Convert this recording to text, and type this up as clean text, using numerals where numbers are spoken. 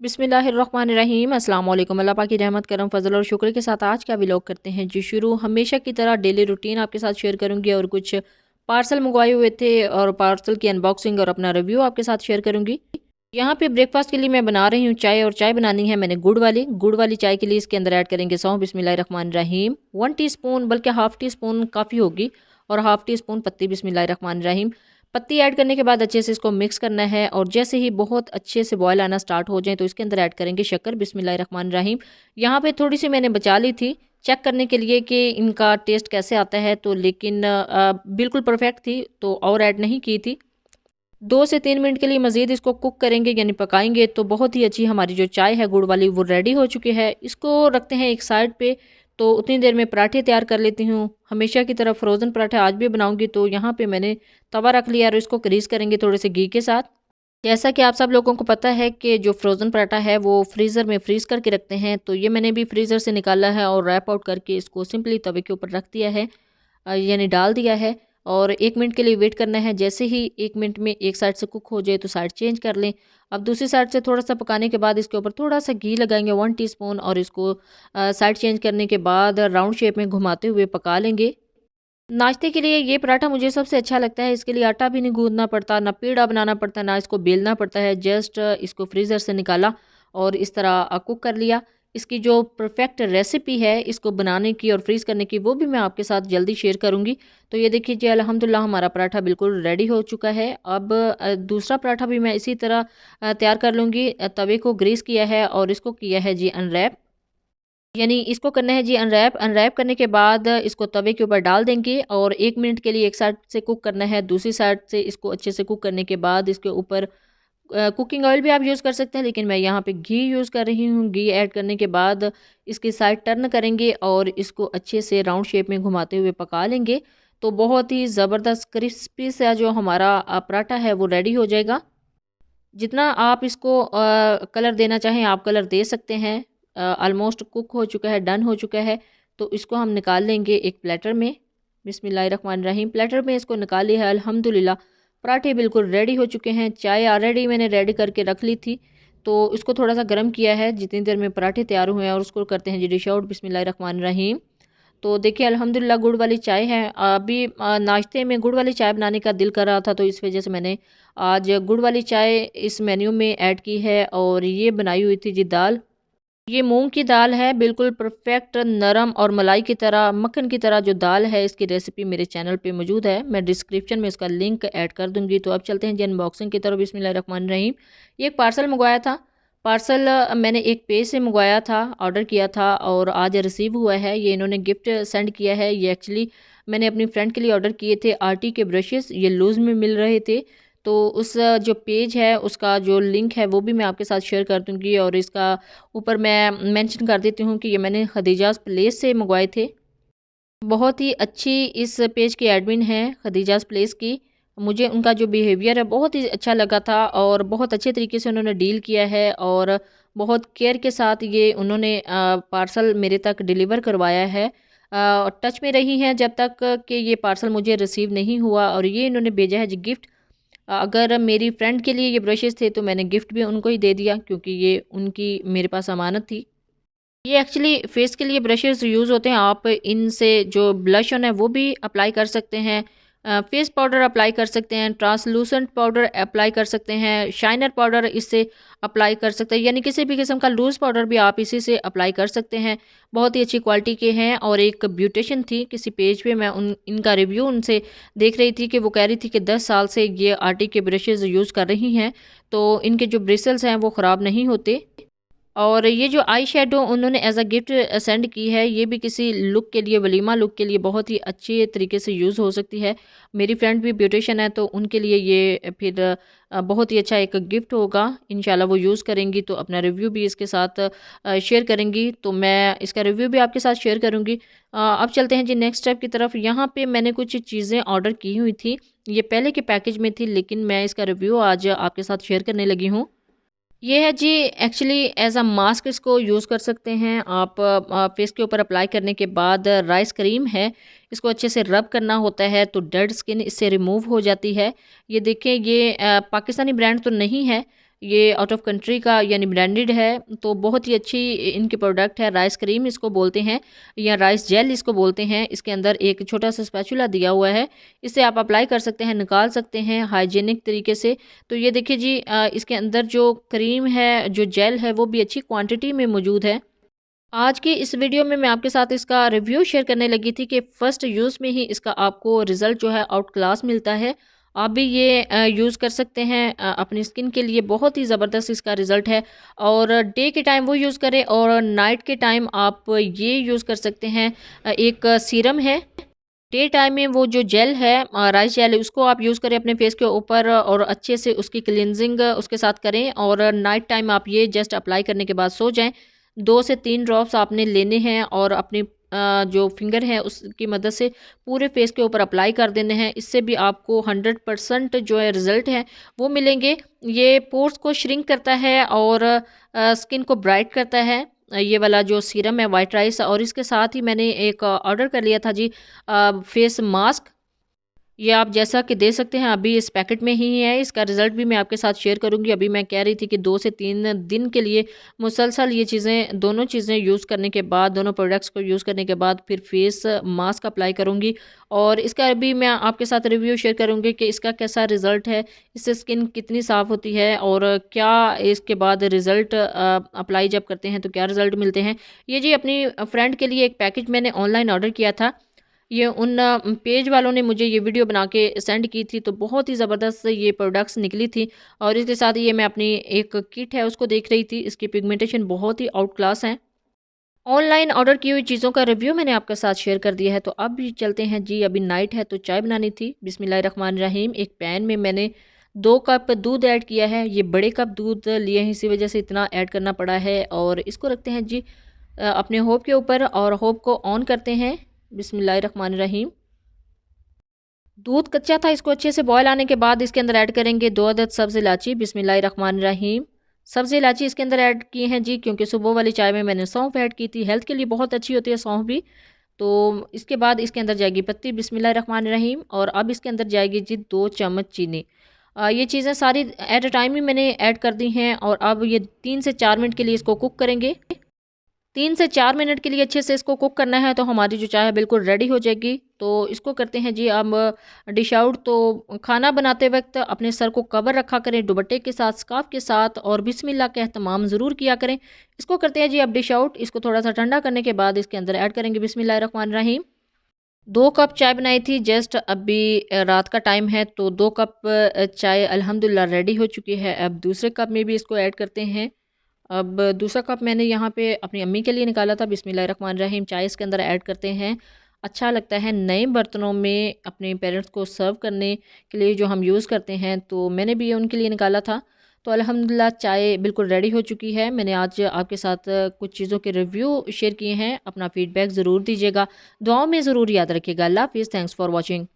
बिस्मिल्लाहिर्रहमानिर्रहीम अस्सलाम वालेकुम। अल्लाह पाक की रहमत करम फजल और शुक्र के साथ आज का व्लॉग करते हैं जी शुरू। हमेशा की तरह डेली रूटीन आपके साथ शेयर करूंगी और कुछ पार्सल मंगवाए हुए थे और पार्सल की अनबॉक्सिंग और अपना रिव्यू आपके साथ शेयर करूंगी। यहाँ पे ब्रेकफास्ट के लिए मैं बना रही हूँ चाय, और चाय बनानी है मैंने गुड़ वाली चाय के लिए इसके अंदर ऐड करेंगे सौंफ बिस्मिल्लाहिर्रहमानिर्रहीम 1 टीस्पून, बल्कि हाफ़ टी स्पून काफ़ी होगी, और हाफ़ टी स्पून पत्ती बिस्मिल्लाहिर्रहमानिर्रहीम। पत्ती ऐड करने के बाद अच्छे से इसको मिक्स करना है, और जैसे ही बहुत अच्छे से बॉयल आना स्टार्ट हो जाए तो इसके अंदर ऐड करेंगे शक्कर बिस्मिल्लाहिर्रहमानिर्रहीम। यहाँ पे थोड़ी सी मैंने बचा ली थी चेक करने के लिए कि इनका टेस्ट कैसे आता है, तो लेकिन बिल्कुल परफेक्ट थी तो और ऐड नहीं की थी। 2 से 3 मिनट के लिए मज़ीद इसको कुक करेंगे यानी पकाएंगे, तो बहुत ही अच्छी हमारी जो चाय है गुड़ वाली वो रेडी हो चुकी है। इसको रखते हैं एक साइड पे। तो उतनी देर में पराठे तैयार कर लेती हूँ। हमेशा की तरह फ्रोज़न पराठे आज भी बनाऊंगी, तो यहाँ पे मैंने तवा रख लिया और इसको ग्रीस करेंगे थोड़े से घी के साथ। जैसा कि आप सब लोगों को पता है कि जो फ्रोज़न पराठा है वो फ्रीज़र में फ्रीज़ करके रखते हैं, तो ये मैंने भी फ्रीज़र से निकाला है और रैप आउट करके इसको सिंपली तवे के ऊपर रख दिया है, यानी डाल दिया है। और 1 मिनट के लिए वेट करना है। जैसे ही 1 मिनट में एक साइड से कुक हो जाए तो साइड चेंज कर लें। अब दूसरी साइड से थोड़ा सा पकाने के बाद इसके ऊपर थोड़ा सा घी लगाएंगे 1 टीस्पून, और इसको साइड चेंज करने के बाद राउंड शेप में घुमाते हुए पका लेंगे। नाश्ते के लिए ये पराठा मुझे सबसे अच्छा लगता है। इसके लिए आटा भी नहीं गूंदना पड़ता, ना पेड़ा बनाना पड़ता, ना इसको बेलना पड़ता है। जस्ट इसको फ्रीज़र से निकाला और इस तरह कुक कर लिया। इसकी जो परफेक्ट रेसिपी है इसको बनाने की और फ्रीज़ करने की, वो भी मैं आपके साथ जल्दी शेयर करूँगी। तो ये देखिए जी, अल्हम्दुलिल्लाह हमारा पराठा बिल्कुल रेडी हो चुका है। अब दूसरा पराठा भी मैं इसी तरह तैयार कर लूँगी। तवे को ग्रीस किया है और इसको किया है जी अनरैप, यानी इसको करना है जी अनरैप। अनरैप करने के बाद इसको तवे के ऊपर डाल देंगे और 1 मिनट के लिए एक साइड से कुक करना है। दूसरी साइड से इसको अच्छे से कुक करने के बाद इसके ऊपर कुकिंग ऑयल भी आप यूज़ कर सकते हैं, लेकिन मैं यहाँ पे घी यूज़ कर रही हूँ। घी ऐड करने के बाद इसकी साइड टर्न करेंगे और इसको अच्छे से राउंड शेप में घुमाते हुए पका लेंगे। तो बहुत ही ज़बरदस्त क्रिस्पी सा जो हमारा पराठा है वो रेडी हो जाएगा। जितना आप इसको कलर देना चाहें आप कलर दे सकते हैं। ऑलमोस्ट कुक हो चुका है, डन हो चुका है। तो इसको हम निकाल लेंगे एक प्लेटर में बिस्मिल्लाहिर्रहमानिर्रहीम। प्लेटर में इसको निकाल लिया है अल्हम्दुलिल्लाह। पराठे बिल्कुल रेडी हो चुके हैं। चाय ऑलरेडी मैंने रेडी करके रख ली थी, तो इसको थोड़ा सा गर्म किया है। जितनी देर में पराठे तैयार हुए हैं और उसको करते हैं जी डिश आउट बिस्मिल्लाहिर्रहमानिर्रहीम। तो देखिए अल्हम्दुलिल्लाह गुड़ वाली चाय है। अभी नाश्ते में गुड़ वाली चाय बनाने का दिल कर रहा था, तो इस वजह से मैंने आज गुड़ वाली चाय इस मेन्यू में ऐड की है। और ये बनाई हुई थी जी दाल। ये मूंग की दाल है, बिल्कुल परफेक्ट नरम और मलाई की तरह, मक्खन की तरह जो दाल है। इसकी रेसिपी मेरे चैनल पे मौजूद है, मैं डिस्क्रिप्शन में इसका लिंक ऐड कर दूंगी। तो अब चलते हैं जी अनबॉक्सिंग की तरफ बिस्मिल्लाहिर्रहमानिर्रहीम। ये एक पार्सल मंगवाया था। पार्सल मैंने एक पेज से मंगवाया था, ऑर्डर किया था, और आज रिसीव हुआ है। ये इन्होंने गिफ्ट सेंड किया है। ये एक्चुअली मैंने अपनी फ्रेंड के लिए ऑर्डर किए थे आरटी के ब्रशेस, ये लूज़ में मिल रहे थे। तो उस जो पेज है उसका जो लिंक है वो भी मैं आपके साथ शेयर कर दूँगी, और इसका ऊपर मैं मेंशन कर देती हूँ कि ये मैंने खदीजास प्लेस से मंगवाए थे। बहुत ही अच्छी इस पेज की एडमिन है खदीजास प्लेस की। मुझे उनका जो बिहेवियर है बहुत ही अच्छा लगा था, और बहुत अच्छे तरीके से उन्होंने डील किया है, और बहुत केयर के साथ ये उन्होंने पार्सल मेरे तक डिलीवर करवाया है। टच में रही हैं जब तक कि ये पार्सल मुझे रिसीव नहीं हुआ, और ये इन्होंने भेजा है जी गिफ्ट। अगर मेरी फ्रेंड के लिए ये ब्रशेज़ थे तो मैंने गिफ्ट भी उनको ही दे दिया, क्योंकि ये उनकी मेरे पास अमानत थी। ये एक्चुअली फेस के लिए ब्रशेज़ यूज़ होते हैं। आप इनसे जो ब्लश ऑन है वो भी अप्लाई कर सकते हैं, फेस पाउडर अप्लाई कर सकते हैं, ट्रांसलूसेंट पाउडर अप्लाई कर सकते हैं, शाइनर पाउडर इससे अप्लाई कर सकते हैं, यानी किसी भी किस्म का लूज़ पाउडर भी आप इसी से अप्लाई कर सकते हैं। बहुत ही अच्छी क्वालिटी के हैं। और एक ब्यूटिशियन थी किसी पेज पे, मैं इनका रिव्यू उनसे देख रही थी कि वो कह रही थी कि 10 साल से ये आरटी के ब्रशेज़ यूज़ कर रही हैं, तो इनके जो ब्रिसल्स हैं वो ख़राब नहीं होते। और ये जो आई शेडो उन्होंने एज अ गिफ्ट सेंड की है, ये भी किसी लुक के लिए, वलीमा लुक के लिए बहुत ही अच्छे तरीके से यूज़ हो सकती है। मेरी फ्रेंड भी ब्यूटिशियन है, तो उनके लिए ये फिर बहुत ही अच्छा एक गिफ्ट होगा। इंशाल्लाह वो यूज़ करेंगी तो अपना रिव्यू भी इसके साथ शेयर करेंगी, तो मैं इसका रिव्यू भी आपके साथ शेयर करूँगी। अब चलते हैं जी नेक्स्ट स्टेप की तरफ। यहाँ पे मैंने कुछ चीज़ें ऑर्डर की हुई थी, ये पहले के पैकेज में थी, लेकिन मैं इसका रिव्यू आज आपके साथ शेयर करने लगी हूँ। ये है जी, एक्चुअली एज अ मास्क इसको यूज़ कर सकते हैं आप। फेस के ऊपर अप्लाई करने के बाद राइस क्रीम है, इसको अच्छे से रब करना होता है, तो डेड स्किन इससे रिमूव हो जाती है। ये देखें, ये पाकिस्तानी ब्रांड तो नहीं है, ये आउट ऑफ कंट्री का यानी ब्रांडेड है, तो बहुत ही अच्छी इनकी प्रोडक्ट है। राइस क्रीम इसको बोलते हैं या राइस जेल इसको बोलते हैं। इसके अंदर एक छोटा सा स्पैचुला दिया हुआ है, इससे आप अप्लाई कर सकते हैं, निकाल सकते हैं हाइजीनिक तरीके से। तो ये देखिए जी, इसके अंदर जो क्रीम है, जो जेल है, वो भी अच्छी क्वांटिटी में मौजूद है। आज की इस वीडियो में मैं आपके साथ इसका रिव्यू शेयर करने लगी थी कि फ़र्स्ट यूज़ में ही इसका आपको रिज़ल्ट जो है आउट क्लास मिलता है। आप भी ये यूज़ कर सकते हैं अपनी स्किन के लिए, बहुत ही ज़बरदस्त इसका रिज़ल्ट है। और डे के टाइम वो यूज़ करें और नाइट के टाइम आप ये यूज़ कर सकते हैं। एक सीरम है, डे टाइम में वो जो जेल है, राइस जेल है, उसको आप यूज़ करें अपने फेस के ऊपर और अच्छे से उसकी क्लींजिंग उसके साथ करें। और नाइट टाइम आप ये जस्ट अप्लाई करने के बाद सो जाएं। 2 से 3 ड्रॉप्स आपने लेने हैं और अपनी जो फिंगर है उसकी मदद से पूरे फेस के ऊपर अप्लाई कर देने हैं। इससे भी आपको 100% जो है रिज़ल्ट है वो मिलेंगे। ये पोर्स को श्रिंक करता है और स्किन को ब्राइट करता है। ये वाला जो सीरम है वाइट राइस, और इसके साथ ही मैंने एक ऑर्डर कर लिया था जी फेस मास्क। ये आप जैसा कि दे सकते हैं, अभी इस पैकेट में ही है। इसका रिज़ल्ट भी मैं आपके साथ शेयर करूँगी। अभी मैं कह रही थी कि 2 से 3 दिन के लिए मुसलसल ये चीज़ें, दोनों चीज़ें यूज़ करने के बाद, दोनों प्रोडक्ट्स को यूज़ करने के बाद फिर फेस मास्क अप्लाई करूँगी। और इसका अभी मैं आपके साथ रिव्यू शेयर करूँगी कि इसका कैसा रिज़ल्ट है, इससे स्किन कितनी साफ़ होती है और क्या इसके बाद रिज़ल्ट अप्लाई जब करते हैं तो क्या रिज़ल्ट मिलते हैं। ये जी अपनी फ्रेंड के लिए एक पैकेज मैंने ऑनलाइन ऑर्डर किया था। ये उन पेज वालों ने मुझे ये वीडियो बना के सेंड की थी, तो बहुत ही ज़बरदस्त ये प्रोडक्ट्स निकली थी। और इसके साथ ये मैं अपनी एक किट है उसको देख रही थी, इसकी पिगमेंटेशन बहुत ही आउट क्लास है। ऑनलाइन ऑर्डर की हुई चीज़ों का रिव्यू मैंने आपके साथ शेयर कर दिया है। तो अब भी चलते हैं जी, अभी नाइट है तो चाय बनानी थी। बिस्मिल्लाहिर्रहमानिर्रहीम। एक पैन में मैंने 2 कप दूध ऐड किया है। ये बड़े कप दूध लिए हैं, इसी वजह से इतना ऐड करना पड़ा है। और इसको रखते हैं जी अपने होप के ऊपर और होप को ऑन करते हैं। बिस्मिल्लाहिर्रहमानिर्रहीम। दूध कच्चा था, इसको अच्छे से बॉयल आने के बाद इसके अंदर ऐड करेंगे 2 अदद सब्ज़ इलायची। बिस्मिल्लाहिर्रहमानिर्रहीम। सब्ज़ इलायची इसके अंदर ऐड की हैं जी, क्योंकि सुबह वाली चाय में मैंने सौंफ ऐड की थी। हेल्थ के लिए बहुत अच्छी होती है सौंफ भी। तो इसके बाद इसके अंदर जाएगी पत्ती। बिस्मिल्लाहिर्रहमानिर्रहीम। और अब इसके अंदर जाएगी जी 2 चम्मच चीनी। ये चीज़ें सारी एट अ टाइम ही मैंने ऐड कर दी हैं। और अब ये 3 से 4 मिनट के लिए इसको कुक करेंगे। 3 से 4 मिनट के लिए अच्छे से इसको कुक करना है, तो हमारी जो चाय है बिल्कुल रेडी हो जाएगी। तो इसको करते हैं जी अब डिश आउट। तो खाना बनाते वक्त अपने सर को कवर रखा करें दुपट्टे के साथ, स्कार्फ के साथ, और बिस्मिल्लाह का एहतमाम ज़रूर किया करें। इसको करते हैं जी अब डिश आउट। इसको थोड़ा सा ठंडा करने के बाद इसके अंदर ऐड करेंगे बिस्मिल्लाहिर्रहमानिर्रहीम। 2 कप चाय बनाई थी जस्ट अभी, रात का टाइम है, तो 2 कप चाय अल्हम्दुलिल्लाह रेडी हो चुकी है। अब दूसरे कप में भी इसको ऐड करते हैं। अब दूसरा कप मैंने यहाँ पे अपनी अम्मी के लिए निकाला था। बिस्मिल्लाहिर्रहमानिर्रहीम। चाय इसके अंदर ऐड करते हैं। अच्छा लगता है नए बर्तनों में अपने पेरेंट्स को सर्व करने के लिए जो हम यूज़ करते हैं, तो मैंने भी ये उनके लिए निकाला था। तो अल्हम्दुलिल्लाह चाय बिल्कुल रेडी हो चुकी है। मैंने आज आपके साथ कुछ चीज़ों के रिव्यू शेयर किए हैं। अपना फ़ीडबैक ज़रूर दीजिएगा, दुआओं में ज़रूर याद रखिएगा। अल्लाह हाफ़िज़। Thanks for watching.